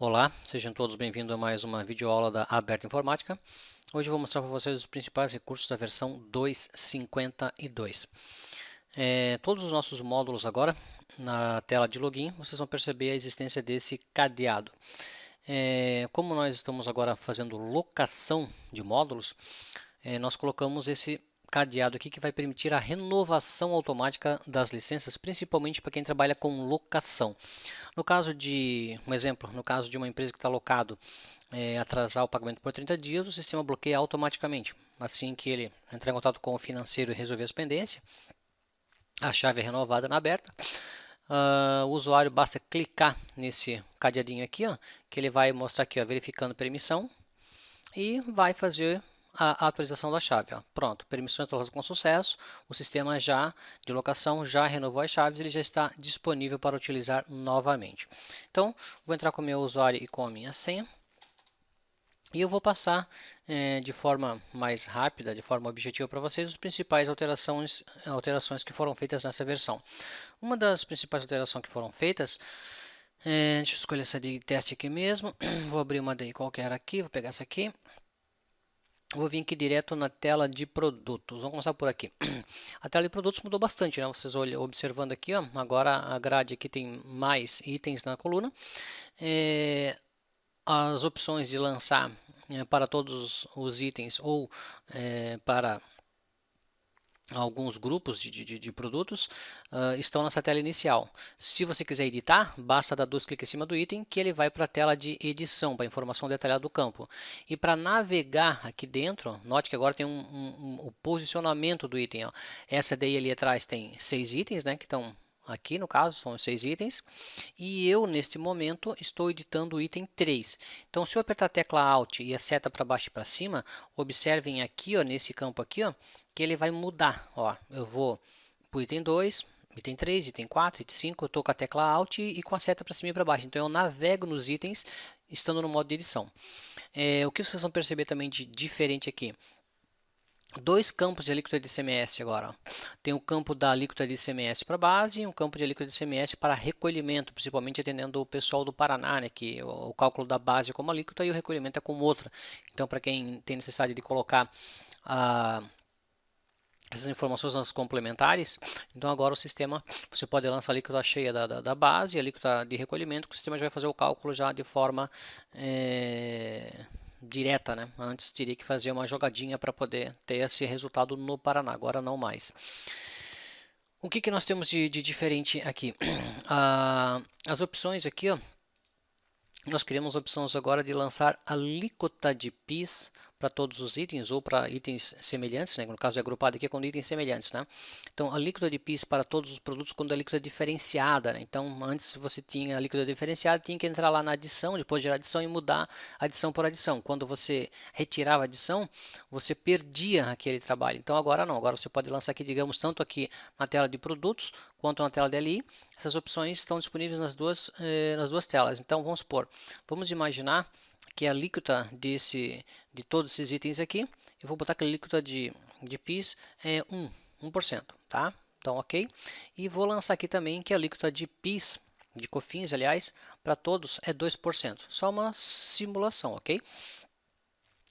Olá, sejam todos bem-vindos a mais uma videoaula da Aberta Informática. Hoje eu vou mostrar para vocês os principais recursos da versão 2.52. Todos os nossos módulos agora, na tela de login, vocês vão perceber a existência desse cadeado. Como nós estamos agora fazendo locação de módulos, nós colocamos esse cadeado aqui que vai permitir a renovação automática das licenças, principalmente para quem trabalha com locação. No caso de, um exemplo, no caso de uma empresa que está locado, atrasar o pagamento por 30 dias, o sistema bloqueia automaticamente. Assim que ele entrar em contato com o financeiro e resolver as pendências, a chave é renovada na aberta. O usuário basta clicar nesse cadeadinho aqui, ó, que ele vai mostrar aqui, ó, verificando permissão, e vai fazer a atualização da chave. Ó. Pronto, permissões atualizadas com sucesso, o sistema já de locação já renovou as chaves, ele já está disponível para utilizar novamente. Então, vou entrar com o meu usuário e com a minha senha. E eu vou passar de forma mais rápida, de forma objetiva para vocês, as principais alterações que foram feitas nessa versão. Uma das principais alterações que foram feitas, deixa eu escolher essa de teste aqui mesmo, vou abrir uma daí qualquer aqui, vou pegar essa aqui. Vou vir aqui direto na tela de produtos. Vamos começar por aqui. A tela de produtos mudou bastante, né? Vocês observando aqui, ó, agora a grade aqui tem mais itens na coluna. As opções de lançar para todos os itens ou para alguns grupos de produtos estão nessa tela inicial. Se você quiser editar, basta dar dois cliques em cima do item que ele vai para a tela de edição, para a informação detalhada do campo. E para navegar aqui dentro, note que agora tem o posicionamento do item. Ó. Essa daí ali atrás tem 6 itens, né, que estão aqui no caso, são os 6 itens, e eu neste momento estou editando o item 3. Então se eu apertar a tecla Alt e a seta para baixo e para cima, observem aqui, ó, nesse campo aqui, ó, que ele vai mudar. Ó, eu vou para o item 2, item 3, item 4, item 5, eu estou com a tecla Alt e com a seta para cima e para baixo. Então eu navego nos itens estando no modo de edição. O que vocês vão perceber também de diferente aqui? Dois campos de alíquota de ICMS agora. Tem o campo da alíquota de ICMS para base e um campo de alíquota de ICMS para recolhimento, principalmente atendendo o pessoal do Paraná, né, que o cálculo da base é como alíquota e o recolhimento é como outra. Então, para quem tem necessidade de colocar essas informações nas complementares, então agora o sistema, você pode lançar a alíquota cheia da base e a alíquota de recolhimento, que o sistema já vai fazer o cálculo já de forma direta, né? Antes teria que fazer uma jogadinha para poder ter esse resultado no Paraná, agora não mais. O que nós temos de diferente aqui? As opções aqui, ó, nós criamos opções agora de lançar alíquota de PIS para todos os itens ou para itens semelhantes, né? No caso é agrupado aqui com itens semelhantes, né? Então, alíquota de PIS para todos os produtos quando a alíquota diferenciada, né? Então, antes você tinha alíquota diferenciada, tinha que entrar lá na adição, depois de adição e mudar adição por adição. Quando você retirava a adição, você perdia aquele trabalho. Então, agora não. Agora você pode lançar aqui, digamos, tanto aqui na tela de produtos quanto na tela de LI. Essas opções estão disponíveis nas duas telas. Então, vamos supor, vamos imaginar que a alíquota de todos esses itens aqui, eu vou botar que a alíquota de PIS é 1%, tá? Então, ok. E vou lançar aqui também que a alíquota de PIS, de COFINS, aliás, para todos é 2%. Só uma simulação, ok?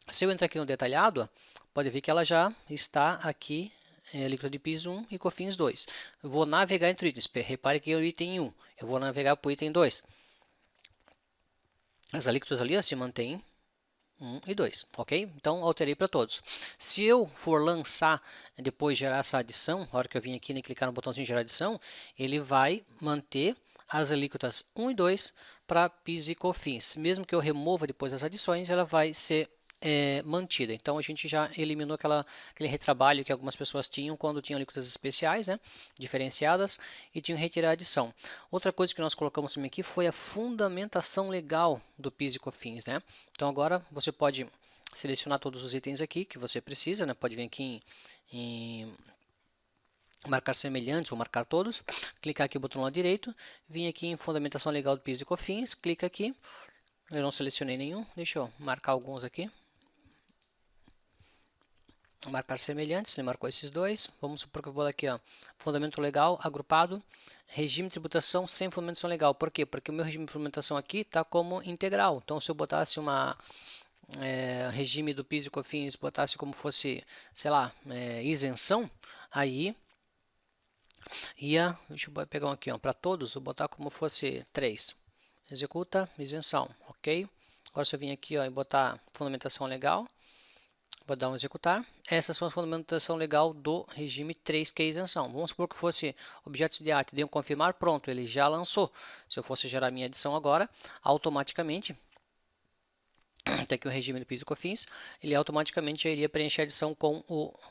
Se eu entrar aqui no detalhado, pode ver que ela já está aqui, alíquota de PIS 1 e COFINS 2. Eu vou navegar entre itens. Repare que é o item 1. Eu vou navegar para o item 2. As alíquotas ali se mantêm 1 e 2, ok? Então, alterei para todos. Se eu for lançar, depois gerar essa adição, na hora que eu vim aqui e clicar no botãozinho gerar adição, ele vai manter as alíquotas 1 e 2 para PIS e COFINS. Mesmo que eu remova depois as adições, ela vai ser mantida. Então a gente já eliminou aquele retrabalho que algumas pessoas tinham quando tinham alíquotas especiais, né, diferenciadas, e tinham que retirar a adição. Outra coisa que nós colocamos também aqui foi a fundamentação legal do PIS e COFINS, né? Então agora você pode selecionar todos os itens aqui que você precisa, né? Pode vir aqui em marcar semelhantes ou marcar todos, clicar aqui no botão lado direito, vir aqui em fundamentação legal do PIS e COFINS, clica aqui. Eu não selecionei nenhum, deixa eu marcar alguns aqui. marcar semelhantes, ele marcou esses dois. Vamos supor que eu vou aqui, ó, fundamento legal, agrupado, regime de tributação sem fundamentação legal. Por quê? Porque o meu regime de fundamentação aqui está como integral. Então, se eu botasse uma regime do PIS e COFINS, botasse como fosse, sei lá, isenção, aí deixa eu pegar um aqui, para todos, vou botar como fosse 3. Executa, isenção, ok? Agora se eu vim aqui, e botar fundamentação legal, vou dar um executar. Essas são as fundamentação legal do regime 3, que é isenção. Vamos supor que fosse objetos de arte, dei um confirmar, pronto, ele já lançou. Se eu fosse gerar minha edição agora, automaticamente, até aqui o regime do PIS e COFINS, ele automaticamente já iria preencher a adição com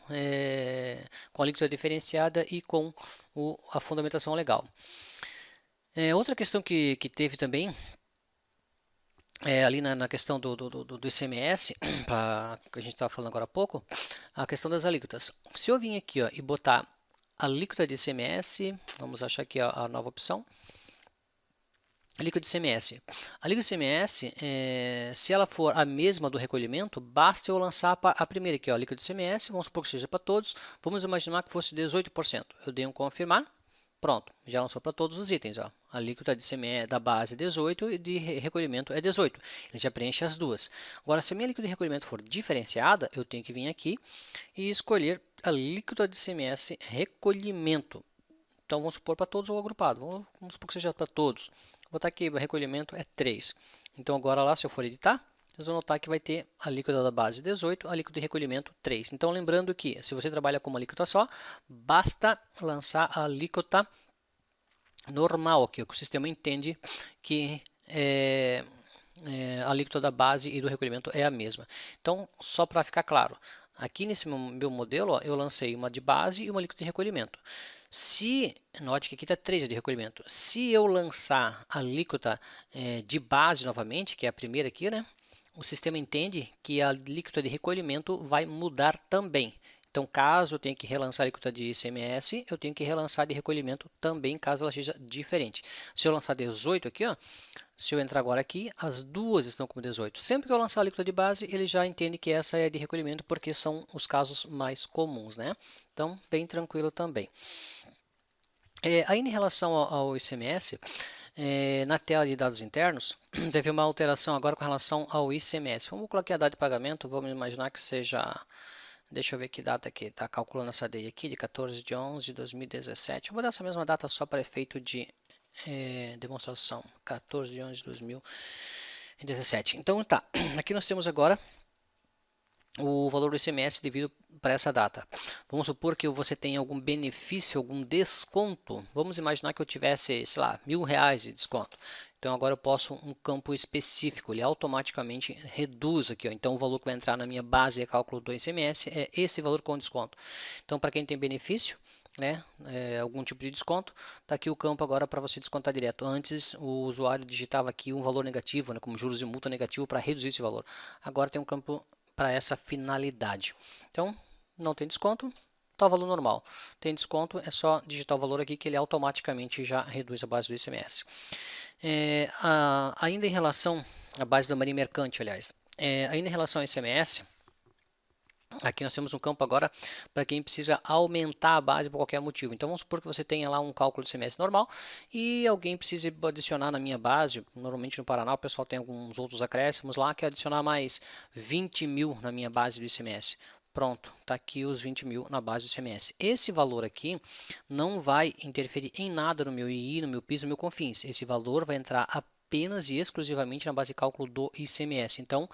a alíquota diferenciada e com a fundamentação legal. Outra questão que teve também, ali na questão do ICMS, que a gente estava falando agora há pouco, a questão das alíquotas. Se eu vim aqui e botar alíquota de ICMS, vamos achar aqui a nova opção, alíquota de ICMS. A alíquota de ICMS, se ela for a mesma do recolhimento, basta eu lançar a primeira aqui, a alíquota de ICMS, vamos supor que seja para todos, vamos imaginar que fosse 18%. Eu dei um confirmar, pronto, já lançou para todos os itens. A alíquota de ICMS da base é 18 e de recolhimento é 18. Ele já preenche as duas. Agora, se a minha alíquota de recolhimento for diferenciada, eu tenho que vir aqui e escolher a alíquota de ICMS recolhimento. Então, vamos supor para todos ou agrupado. Vamos supor que seja para todos. Vou botar aqui, o recolhimento é 3. Então, agora lá, se eu for editar, vocês vão notar que vai ter a alíquota da base 18, a alíquota de recolhimento 3. Então, lembrando que, se você trabalha com uma alíquota só, basta lançar a alíquota normal aqui, que o sistema entende que a alíquota da base e do recolhimento é a mesma. Então, só para ficar claro, aqui nesse meu modelo, eu lancei uma de base e uma alíquota de recolhimento. Note que aqui está 3 de recolhimento. Se eu lançar a alíquota de base novamente, que é a primeira aqui, né? O sistema entende que a alíquota de recolhimento vai mudar também. Então, caso eu tenha que relançar a alíquota de ICMS, eu tenho que relançar de recolhimento também, caso ela seja diferente. Se eu lançar 18 aqui, se eu entrar agora aqui, as duas estão como 18. Sempre que eu lançar a alíquota de base, ele já entende que essa é de recolhimento, porque são os casos mais comuns, né? Então, bem tranquilo também. Ainda em relação ao ICMS, na tela de dados internos, teve uma alteração agora com relação ao ICMS. Vamos colocar a data de pagamento, vamos imaginar que seja, deixa eu ver que data aqui, está calculando essa data aqui, de 14 de 11 de 2017. Vou dar essa mesma data só para efeito de demonstração, 14 de 11 de 2017. Então tá, aqui nós temos agora o valor do ICMS devido para essa data. Vamos supor que você tenha algum benefício, algum desconto. Vamos imaginar que eu tivesse, sei lá, R$1.000 de desconto. Então agora eu posso um campo específico, ele automaticamente reduz aqui. Então o valor que vai entrar na minha base de cálculo do ICMS é esse valor com desconto. Então para quem tem benefício, algum tipo de desconto, está aqui o campo agora para você descontar direto. Antes o usuário digitava aqui um valor negativo, como juros e multa negativo, para reduzir esse valor. Agora tem um campo para essa finalidade. Então, não tem desconto, está o valor normal. Tem desconto, é só digitar o valor aqui que ele automaticamente já reduz a base do ICMS. Ainda em relação à base da marinha mercante, aliás, ainda em relação ao ICMS, aqui nós temos um campo agora para quem precisa aumentar a base por qualquer motivo. Então vamos supor que você tenha lá um cálculo de ICMS normal e alguém precise adicionar na minha base. Normalmente no Paraná o pessoal tem alguns outros acréscimos lá, que é adicionar mais 20 mil na minha base do ICMS. Pronto, está aqui os 20 mil na base do ICMS. Esse valor aqui não vai interferir em nada no meu II, no meu PIS, no meu COFINS. Esse valor vai entrar apenas e exclusivamente na base de cálculo do ICMS. Então,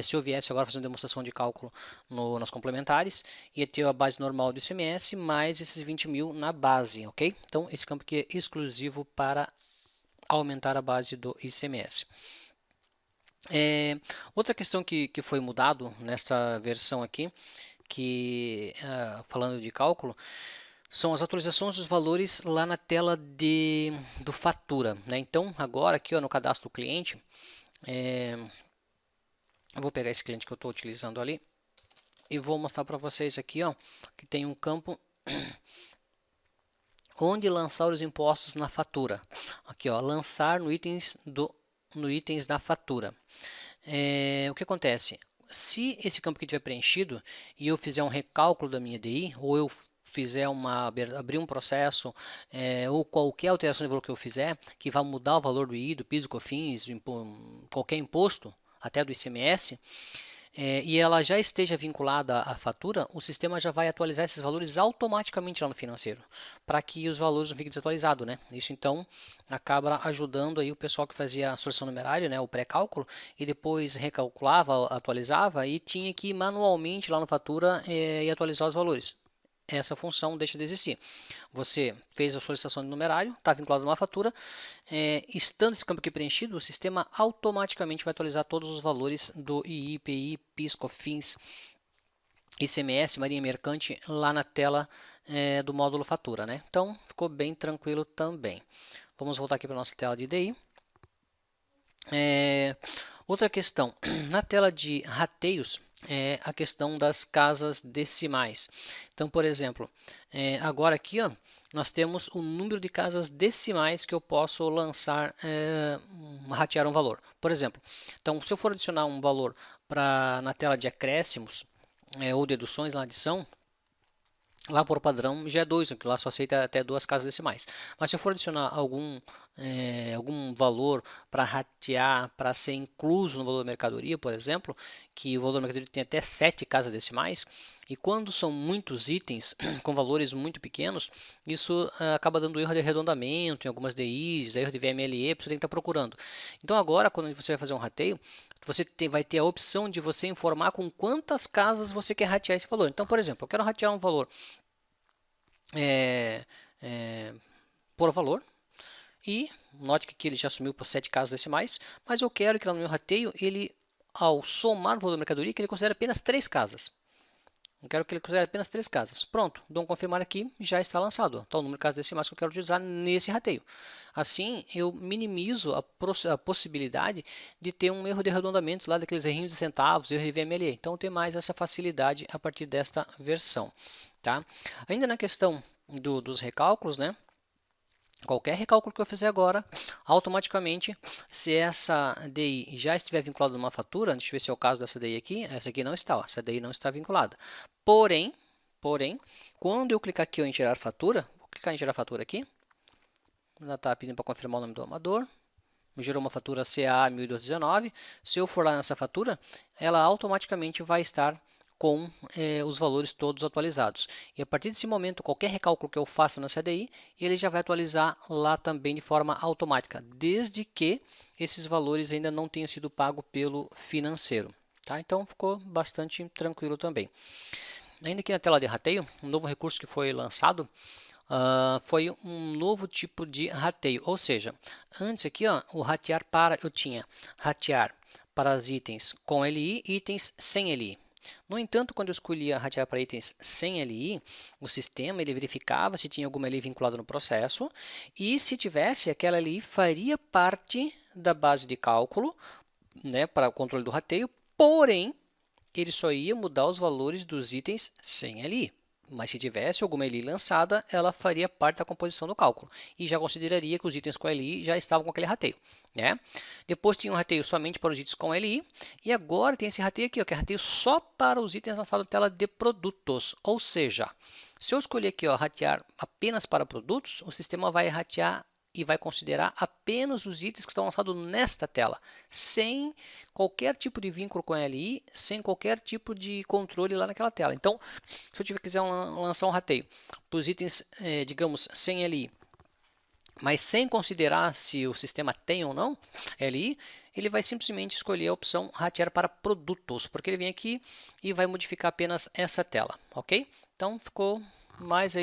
se eu viesse agora fazer uma demonstração de cálculo nas complementares, ia ter a base normal do ICMS mais esses 20 mil na base, ok? Então, esse campo aqui é exclusivo para aumentar a base do ICMS. Outra questão que foi mudado nesta versão aqui, falando de cálculo, são as atualizações dos valores lá na tela do fatura, né? Então, agora aqui no cadastro do cliente, eu vou pegar esse cliente que eu estou utilizando ali e vou mostrar para vocês aqui, que tem um campo onde lançar os impostos na fatura. Aqui, lançar no itens da fatura. O que acontece? se esse campo aqui tiver preenchido e eu fizer um recálculo da minha DI, ou eu fizer abrir um processo, ou qualquer alteração de valor que eu fizer, que vai mudar o valor do I, do PIS, do COFINS, qualquer imposto, até do ICMS, e ela já esteja vinculada à fatura, o sistema já vai atualizar esses valores automaticamente lá no financeiro, para que os valores não fiquem desatualizados, né? Isso então acaba ajudando aí o pessoal que fazia a solução numerária, né, o pré-cálculo, e depois recalculava, atualizava e tinha que ir manualmente lá na fatura e atualizar os valores. Essa função deixa de existir. Você fez a solicitação de numerário, está vinculado a uma fatura, estando esse campo aqui preenchido, o sistema automaticamente vai atualizar todos os valores do II, IPI, PIS, COFINS, ICMS, Marinha Mercante, lá na tela do módulo fatura, né? Então, ficou bem tranquilo também. Vamos voltar aqui para a nossa tela de DI. Outra questão, na tela de rateios, é a questão das casas decimais. Então, por exemplo, agora aqui ó, nós temos o número de casas decimais que eu posso lançar, ratear um valor. Por exemplo, então, se eu for adicionar um valor na tela de acréscimos ou deduções na adição, lá por padrão já é 2, que lá só aceita até 2 casas decimais. Mas se eu for adicionar algum valor para ratear, para ser incluso no valor da mercadoria, por exemplo, que o valor da mercadoria tem até 7 casas decimais, e quando são muitos itens com valores muito pequenos, isso acaba dando erro de arredondamento em algumas DIs, erro de VMLE, você tem que estar procurando. Então agora, quando você vai fazer um rateio, você vai ter a opção de você informar com quantas casas você quer ratear esse valor. Então, por exemplo, eu quero ratear um valor por valor, e note que aqui ele já assumiu por 7 casas decimais, mas eu quero que lá no meu rateio, ele, ao somar o valor da mercadoria, que ele considere apenas 3 casas. Eu quero que ele considere apenas 3 casas. Pronto, dou um confirmar aqui, já está lançado. Então, o número de casas decimais que eu quero utilizar nesse rateio. Assim, eu minimizo a possibilidade de ter um erro de arredondamento lá daqueles errinhos de centavos, erro de VMLE. Então, eu tenho mais essa facilidade a partir desta versão. Tá? Ainda na questão dos recálculos, né? Qualquer recálculo que eu fizer agora, automaticamente, se essa DI já estiver vinculada a uma fatura, deixa eu ver se é o caso dessa DI aqui, essa aqui não está, ó, essa DI não está vinculada. Porém, quando eu clicar aqui em gerar fatura, vou clicar em gerar fatura aqui, ela está pedindo para confirmar o nome do amador, me gerou uma fatura CA 1219, se eu for lá nessa fatura, ela automaticamente vai estar com os valores todos atualizados. E a partir desse momento, qualquer recálculo que eu faça na CDI, ele já vai atualizar lá também de forma automática, desde que esses valores ainda não tenham sido pagos pelo financeiro. Tá? Então, ficou bastante tranquilo também. Ainda aqui na tela de rateio, um novo recurso que foi lançado, foi um novo tipo de rateio, ou seja, antes aqui ó, o ratear eu tinha ratear para os itens com LI e itens sem LI. No entanto, quando eu escolhia ratear para itens sem LI, o sistema ele verificava se tinha alguma LI vinculada no processo e se tivesse, aquela LI faria parte da base de cálculo, né, para o controle do rateio, porém, ele só ia mudar os valores dos itens sem LI. Mas se tivesse alguma LI lançada, ela faria parte da composição do cálculo e já consideraria que os itens com LI já estavam com aquele rateio. Né? Depois tinha um rateio somente para os itens com LI e agora tem esse rateio aqui, ó, que é rateio só para os itens lançados na tela de produtos. Ou seja, se eu escolher aqui ó, ratear apenas para produtos, o sistema vai ratear e vai considerar apenas os itens que estão lançados nesta tela, sem qualquer tipo de vínculo com a LI, sem qualquer tipo de controle lá naquela tela. Então, se eu quiser lançar um rateio para os itens, digamos, sem LI, mas sem considerar se o sistema tem ou não LI, ele vai simplesmente escolher a opção ratear para produtos, porque ele vem aqui e vai modificar apenas essa tela, ok? Então, ficou mais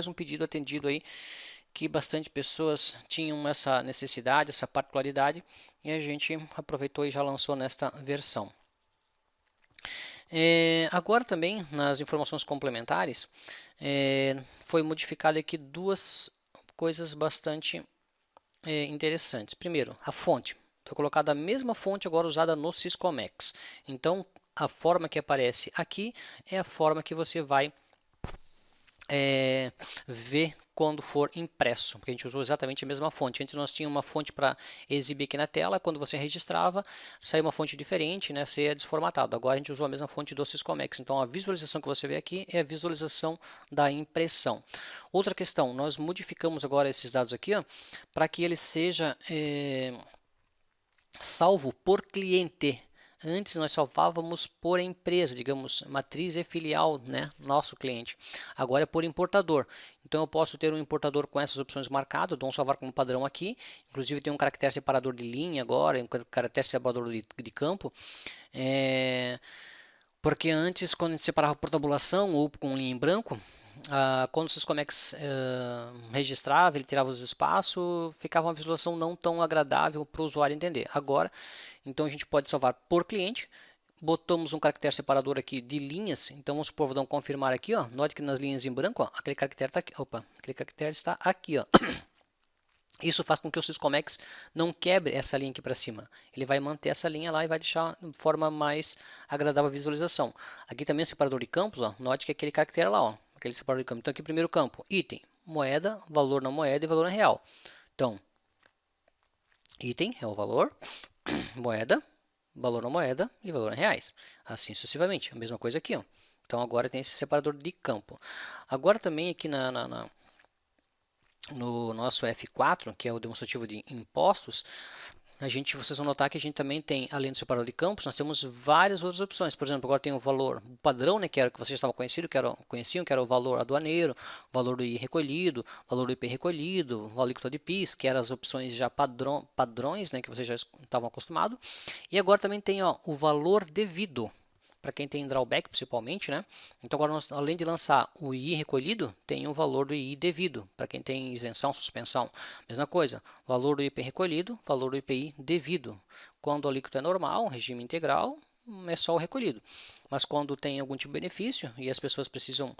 um pedido atendido aí, que bastante pessoas tinham essa necessidade, essa particularidade, e a gente aproveitou e já lançou nesta versão. Agora também, nas informações complementares, foi modificado aqui duas coisas bastante interessantes. Primeiro, a fonte. Foi colocada a mesma fonte agora usada no Syscomex. Então, a forma que aparece aqui é a forma que você vai ver quando for impresso, porque a gente usou exatamente a mesma fonte. Antes nós tínhamos uma fonte para exibir aqui na tela, quando você registrava, saía uma fonte diferente, né, você ia desformatado. Agora a gente usou a mesma fonte do Syscomex, então a visualização que você vê aqui é a visualização da impressão. Outra questão, nós modificamos agora esses dados aqui, para que ele seja salvo por cliente. Antes nós salvávamos por empresa, digamos, matriz e filial, né, nosso cliente. Agora é por importador. Então eu posso ter um importador com essas opções marcadas, dou um salvar como padrão aqui. Inclusive tem um caractere separador de linha agora, um caractere separador de campo. Porque antes, quando a gente separava por tabulação ou com linha em branco, quando o Syscomex registrava, ele tirava os espaços, ficava uma visualização não tão agradável para o usuário entender. Agora, então a gente pode salvar por cliente, botamos um caractere separador aqui de linhas, então vamos supor, vou dar um confirmar aqui, ó, note que nas linhas em branco, ó, aquele caractere está aqui, opa, aquele caractere está aqui, ó. Isso faz com que o Syscomex não quebre essa linha aqui para cima. Ele vai manter essa linha lá e vai deixar de forma mais agradável a visualização. Aqui também o separador de campos, ó, note que é aquele caractere lá, ó, aquele separador de campos. Então aqui primeiro campo, item, moeda, valor na moeda e valor na real. Então, item é o valor, moeda, valor na moeda e valor em reais. Assim sucessivamente. A mesma coisa aqui, ó. Então agora tem esse separador de campo. Agora também aqui no nosso F4, que é o demonstrativo de impostos, vocês vão notar que a gente também tem, além do separador de campos, nós temos várias outras opções. Por exemplo, agora tem o valor padrão, né, que era o que vocês estavam conheciam, que era o valor aduaneiro, valor do I recolhido, valor do IP recolhido, valor alíquota de PIS, que eram as opções já padrões, né, que vocês já estavam acostumados. E agora também tem, ó, o valor devido, para quem tem drawback principalmente, né? Então agora nós, além de lançar o II recolhido, tem o valor do II devido, para quem tem isenção, suspensão. Mesma coisa, valor do IP recolhido, valor do IPI devido. Quando o alíquota é normal, regime integral, é só o recolhido. Mas quando tem algum tipo de benefício e as pessoas precisam,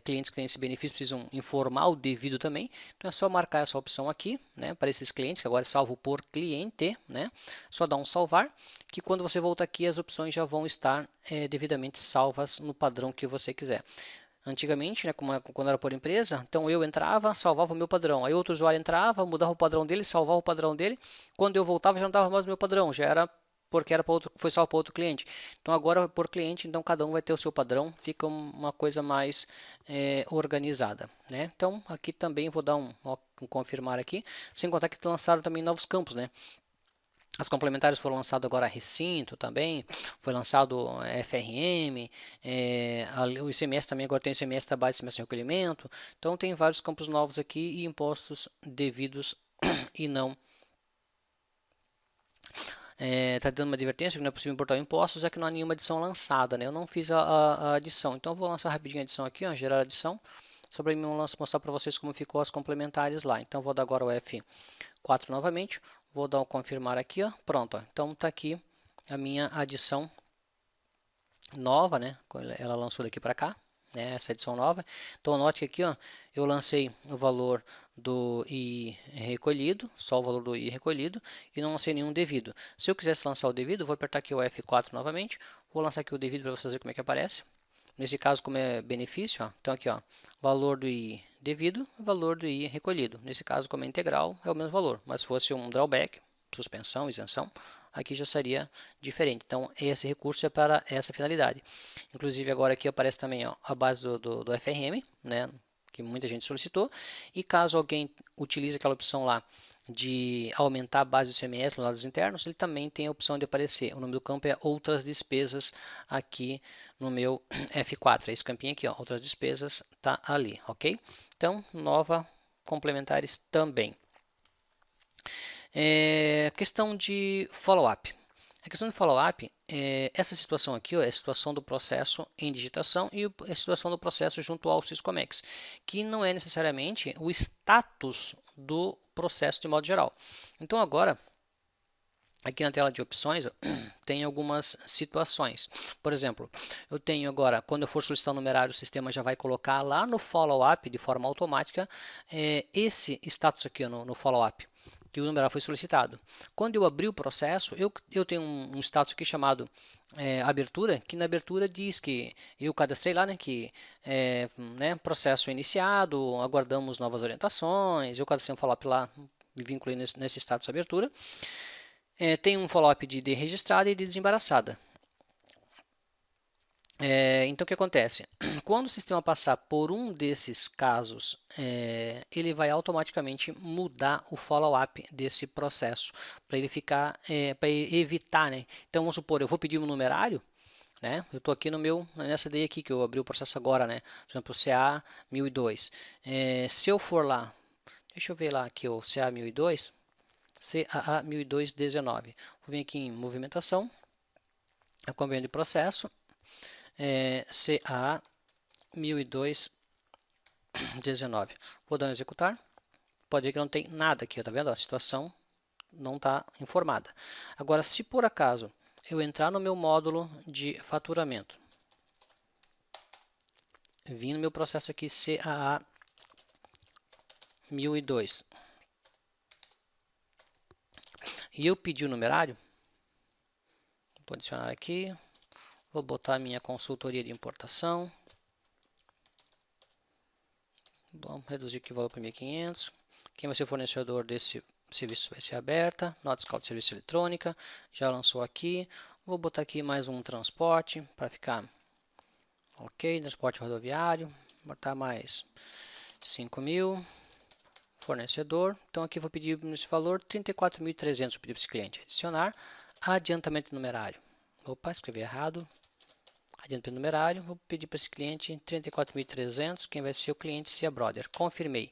clientes que têm esse benefício precisam informar o devido também, então é só marcar essa opção aqui, né, para esses clientes, que agora é salvo por cliente, né, só dá um salvar, que quando você voltar aqui as opções já vão estar devidamente salvas no padrão que você quiser. Antigamente, né, quando era por empresa, então eu entrava, salvava o meu padrão. Aí outro usuário entrava, mudava o padrão dele, salvava o padrão dele. Quando eu voltava, já não dava mais o meu padrão, já era porque era para outro, foi salvo para outro cliente. Então agora por cliente, então cada um vai ter o seu padrão, fica uma coisa mais organizada, né? Então aqui também vou dar um confirmar aqui, sem contar que lançaram também novos campos, né? As complementares foram lançadas agora recinto também, foi lançado FRM, o ICMS também agora tem o ICMS da base, ICMS recolhimento, então tem vários campos novos aqui e impostos devidos e não. Está dando uma advertência que não é possível importar impostos, já que não há nenhuma adição lançada, né? Eu não fiz a adição, então eu vou lançar rapidinho a adição aqui, ó, gerar adição, só para mostrar para vocês como ficou as complementares lá. Então vou dar agora o F4 novamente. Vou dar um confirmar aqui, ó. Pronto, ó. Então está aqui a minha adição nova, né? Ela lançou daqui para cá, né? Essa edição nova. Então note que aqui, ó, eu lancei o valor do I recolhido, só o valor do I recolhido, e não lancei nenhum devido. Se eu quisesse lançar o devido, vou apertar aqui o F4 novamente. Vou lançar aqui o devido para vocês verem como é que aparece. Nesse caso, como é benefício, ó, então aqui, ó, valor do I devido e valor do I recolhido. Nesse caso, como é integral, é o mesmo valor. Mas se fosse um drawback, suspensão, isenção, aqui já seria diferente. Então, esse recurso é para essa finalidade. Inclusive, agora aqui aparece também, ó, a base do FRM, né, que muita gente solicitou. E caso alguém utilize aquela opção lá de aumentar a base do ICMS nos lados internos, ele também tem a opção de aparecer. O nome do campo é outras despesas aqui no meu F4. Esse campinho aqui, ó, outras despesas, tá ali, ok? Então, nova complementares também. Questão de follow-up. A questão de follow-up, essa situação aqui, ó, é a situação do processo em digitação e a situação do processo junto ao Syscomex, que não é necessariamente o status do processo de modo geral. Então agora, aqui na tela de opções, ó, tem algumas situações. Por exemplo, eu tenho agora, quando eu for solicitar o numerário, o sistema já vai colocar lá no follow-up, de forma automática, esse status aqui ó, no follow-up. que o numeral foi solicitado. Quando eu abrir o processo, eu tenho um status aqui chamado abertura, que na abertura diz que eu cadastrei lá, né, que processo iniciado, aguardamos novas orientações, eu cadastrei um follow-up lá, me vinculei nesse status abertura. Tem um follow-up de registrada e de desembaraçada. Então, o que acontece? Quando o sistema passar por um desses casos, ele vai automaticamente mudar o follow-up desse processo, para ele ficar, para evitar, né? Então, vamos supor, eu vou pedir um numerário, né? Eu estou aqui nessa daí aqui, que eu abri o processo agora, né? Por exemplo, o CA 1002. Se eu for lá, deixa eu ver lá aqui o CA 1002, CAA 1002-19. Vou vir aqui em movimentação, acompanho de processo, CA 1002-19. Vou dar um executar. Pode ver que não tem nada aqui, tá vendo? A situação não está informada. Agora, se por acaso eu entrar no meu módulo de faturamento, vim no meu processo aqui CAA 1002 e eu pedi o numerário, vou adicionar aqui, vou botar a minha consultoria de importação, vamos reduzir aqui o valor para 1.500. Quem vai ser o fornecedor desse serviço vai ser aberta, nota fiscal de serviço eletrônica, já lançou aqui. Vou botar aqui mais um transporte para ficar ok, transporte rodoviário, botar mais 5.000, fornecedor. Então aqui vou pedir nesse valor 34.300, pedir para esse cliente adicionar adiantamento numerário. Opa, escrevi errado. Adiantamento numerário, vou pedir para esse cliente 34.300, quem vai ser o cliente se é brother. Confirmei.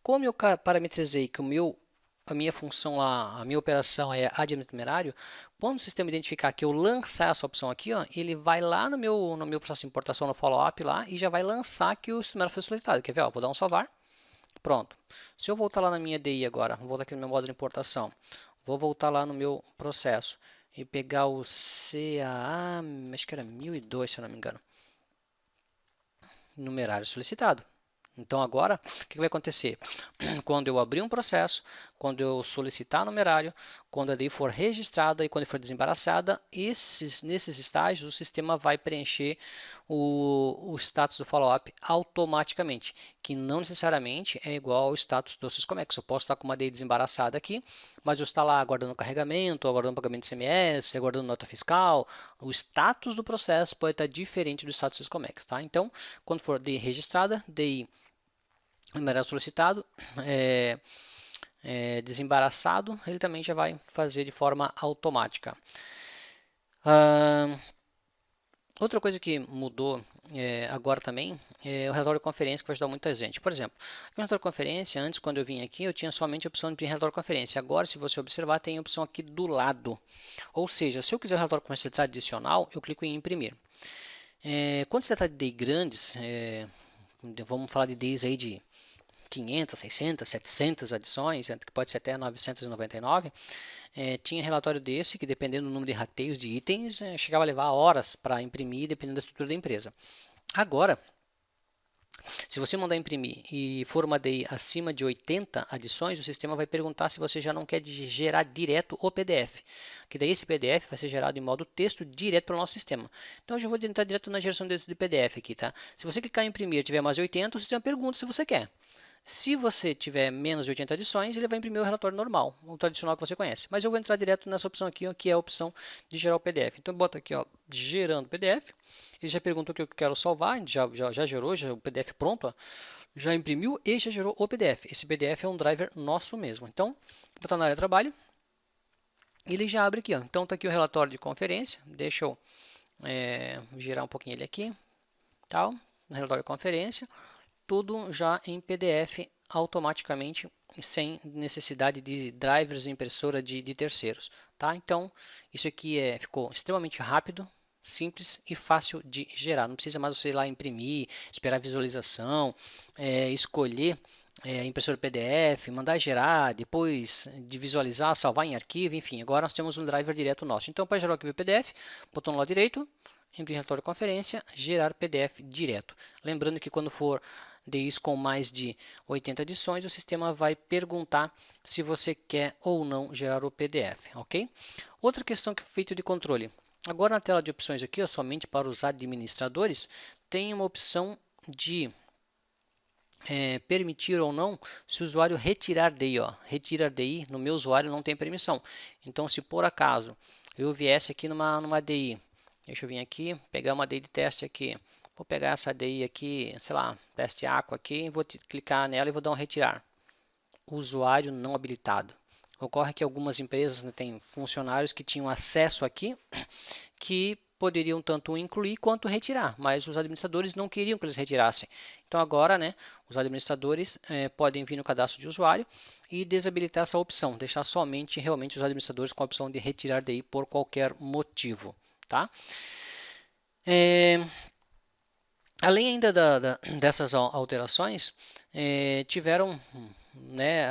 Como eu parametrizei que a minha função lá, a minha operação é adiantamento numerário, quando o sistema identificar que eu lançar essa opção aqui, ó, ele vai lá no meu processo de importação, no follow-up lá, e já vai lançar que o numerário foi solicitado. Quer ver? Ó, vou dar um salvar. Pronto. Se eu voltar lá na minha DI agora, vou voltar aqui no meu módulo de importação, vou voltar lá no meu processo e pegar o CAA, acho que era 1002, se eu não me engano, numerário solicitado. Então agora, o que vai acontecer? Quando eu abrir um processo, quando eu solicitar numerário, quando a DI for registrada e quando for desembaraçada, nesses estágios o sistema vai preencher o status do follow-up automaticamente, que não necessariamente é igual ao status do Syscomex. Eu posso estar com uma DI desembaraçada aqui, mas eu estou lá aguardando carregamento, aguardando pagamento de CMS, aguardando nota fiscal. O status do processo pode estar diferente do status do Syscomex, tá? Então, quando for DI registrada, DI numerário solicitado, desembaraçado, ele também já vai fazer de forma automática. Outra coisa que mudou agora também é o relatório de conferência, que vai ajudar muita gente. Por exemplo, no relatório de conferência, antes quando eu vim aqui, eu tinha somente a opção de relatório de conferência. Agora, se você observar, tem a opção aqui do lado. Ou seja, se eu quiser o relatório de conferência tradicional, eu clico em imprimir. Quando se trata de DI grandes, vamos falar de DIs aí de 500, 600, 700 adições, que pode ser até 999, tinha relatório desse que, dependendo do número de rateios de itens, chegava a levar horas para imprimir, dependendo da estrutura da empresa. Agora, se você mandar imprimir e for uma DI acima de 80 adições, o sistema vai perguntar se você já não quer gerar direto o PDF, que daí esse PDF vai ser gerado em modo texto direto para o nosso sistema. Então, eu já vou entrar direto na geração de PDF aqui, tá? Se você clicar em imprimir e tiver mais 80, o sistema pergunta se você quer. Se você tiver menos de 80 adições, ele vai imprimir o relatório normal, o tradicional que você conhece. Mas eu vou entrar direto nessa opção aqui, ó, que é a opção de gerar o PDF. Então, bota aqui, ó, gerando PDF. Ele já perguntou o que eu quero salvar, já gerou, já o PDF pronto, ó, já imprimiu e já gerou o PDF. Esse PDF é um driver nosso mesmo. Então, vou botar na área de trabalho. Ele já abre aqui, ó. Então, está aqui o relatório de conferência. Deixa eu girar um pouquinho ele aqui. Tal, relatório de conferência. Tudo já em PDF automaticamente, sem necessidade de drivers e impressora de terceiros, tá? Então, isso aqui ficou extremamente rápido, simples e fácil de gerar. Não precisa mais você ir lá imprimir, esperar visualização, escolher a impressora PDF, mandar gerar, depois de visualizar, salvar em arquivo, enfim. Agora nós temos um driver direto nosso. Então, para gerar o arquivo PDF, botão no lado direito, imprimir relatório de conferência, gerar PDF direto. Lembrando que quando for DIs com mais de 80 edições, o sistema vai perguntar se você quer ou não gerar o PDF, ok? Outra questão que é feito de controle. Agora na tela de opções aqui, ó, somente para os administradores, tem uma opção de permitir ou não se o usuário retirar DI. Ó. Retirar DI no meu usuário não tem permissão. Então, se por acaso eu viesse aqui numa DI, deixa eu vir aqui, pegar uma DI de teste aqui, vou pegar essa DI aqui, sei lá, teste aqua aqui, vou clicar nela e vou dar um retirar. Usuário não habilitado. Ocorre que algumas empresas, né, têm funcionários que tinham acesso aqui, que poderiam tanto incluir quanto retirar, mas os administradores não queriam que eles retirassem. Então agora, né, os administradores podem vir no cadastro de usuário e desabilitar essa opção, deixar somente realmente os administradores com a opção de retirar DI por qualquer motivo, tá? Além ainda dessas alterações, tiveram, né,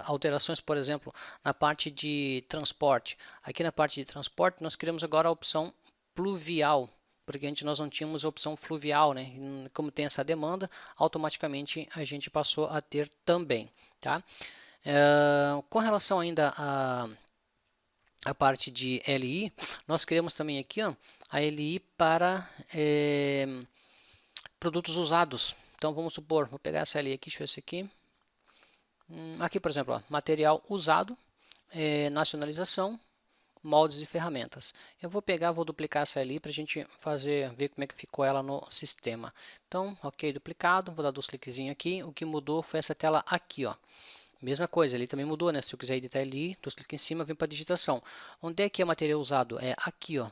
alterações, por exemplo, na parte de transporte. Aqui na parte de transporte nós criamos agora a opção pluvial, porque antes nós não tínhamos a opção fluvial, né? E como tem essa demanda, automaticamente a gente passou a ter também, tá? Com relação ainda a parte de LI, nós criamos também aqui, ó, a LI para produtos usados. Então vamos supor, vou pegar essa LI aqui, deixa eu ver esse aqui. Aqui, por exemplo, ó, material usado, nacionalização, moldes e ferramentas. Eu vou pegar, vou duplicar essa ali para a gente ver como é que ficou ela no sistema. Então, ok, duplicado, vou dar 2 cliquezinhos aqui. O que mudou foi essa tela aqui, ó. Mesma coisa, ali também mudou, né? Se eu quiser editar ali, 2 cliques em cima, vem para digitação. Onde é que é material usado? É aqui, ó.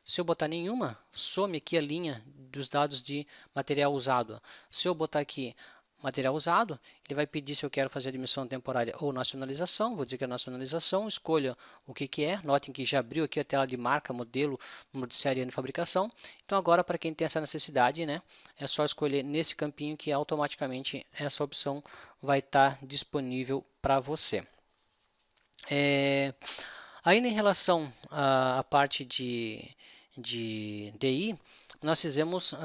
Se eu botar nenhuma, some aqui a linha dos dados de material usado. Se eu botar aqui material usado, ele vai pedir se eu quero fazer admissão temporária ou nacionalização. Vou dizer que é nacionalização, escolha o que é. Notem que já abriu aqui a tela de marca, modelo, número de série e ano de fabricação. Então agora, para quem tem essa necessidade, né, é só escolher nesse campinho que automaticamente essa opção vai estar disponível para você. Ainda em relação à parte de DI, nós fizemos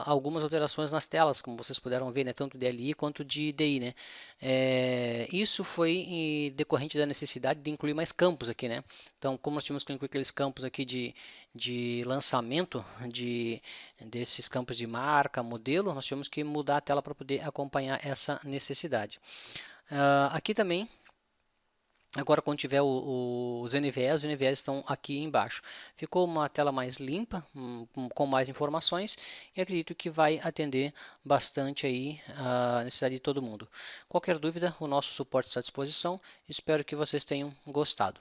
algumas alterações nas telas, como vocês puderam ver, né, tanto de LI quanto de DI. Né? Isso foi decorrente da necessidade de incluir mais campos aqui. Né? Então, como nós tínhamos que incluir aqueles campos aqui de lançamento desses campos de marca, modelo, nós tivemos que mudar a tela para poder acompanhar essa necessidade. Aqui também, agora quando tiver os NVEs estão aqui embaixo. Ficou uma tela mais limpa, com mais informações, e acredito que vai atender bastante aí a necessidade de todo mundo. Qualquer dúvida, o nosso suporte está à disposição. Espero que vocês tenham gostado.